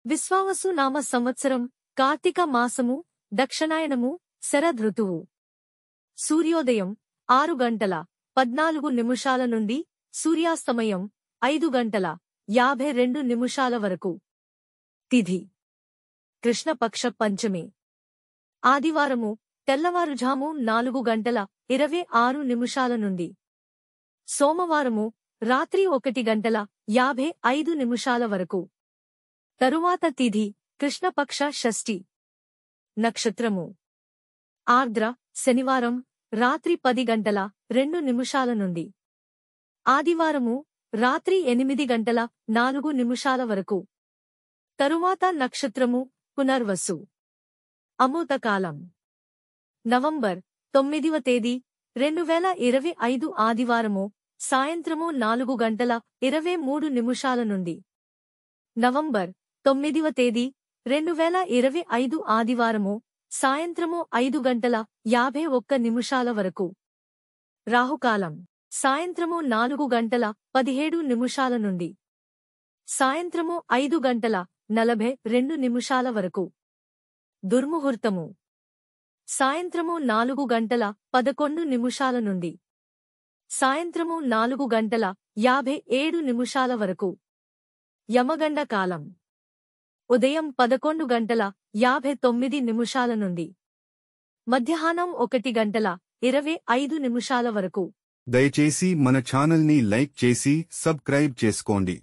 విశ్వావసు నామ సంవత్సరం కార్తీక మాసము దక్షిణాయనము శరదృతువు. సూర్యోదయం 6 గంటల 14 నిమిషాల నుండి సూర్యాస్తమయం 5 గంటల 52 నిమిషాల వరకు. తిథి కృష్ణపక్ష పంచమి. ఆదివారము తెల్లవారుఝాము 4 గంటల 26 నిమిషాల నుండి. సోమవారము రాత్రి 1 గంటల 55 నిమిషాల వరకు. తరువాత తిథి కృష్ణపక్ష షష్ఠి. నక్షత్రము ఆర్ద్ర శనివారం రాత్రి 10 గంటల 2 నిమిషాల నుండి. ఆదివారము రాత్రి 8 గంటల 4 నిమిషాల వరకు. తరువాత నక్షత్రము పునర్వసు. అమృతకాలం నవంబర్ 9వ తేదీ 2025 ఆదివారము సాయంత్రము 4 గంటల 23 నిమిషాల నుండి. నవంబర్ 9వ తేదీ 2025 ఆదివారము సాయంత్రము 5 గంటల 51 నిమిషాల వరకు. రాహుకాలం సాయంత్రము 4 గంటల 17 నిమిషాల నుండి సాయంత్రము 5 గంటల 42 నిమిషాల వరకు. దుర్ముహూర్తము సాయంత్రము 4 గంటల 11 నిమిషాల నుండి సాయంత్రము 4 గంటల 57 నిమిషాల వరకు. యమగండ కాలం ఉదయం 11 గంటల 59 నిమిషాల నుండి మధ్యాహ్నం 1 గంటల 25 నిమిషాల వరకు. దయచేసి మన ఛానల్ని లైక్ చేసి సబ్స్క్రైబ్ చేసుకోండి.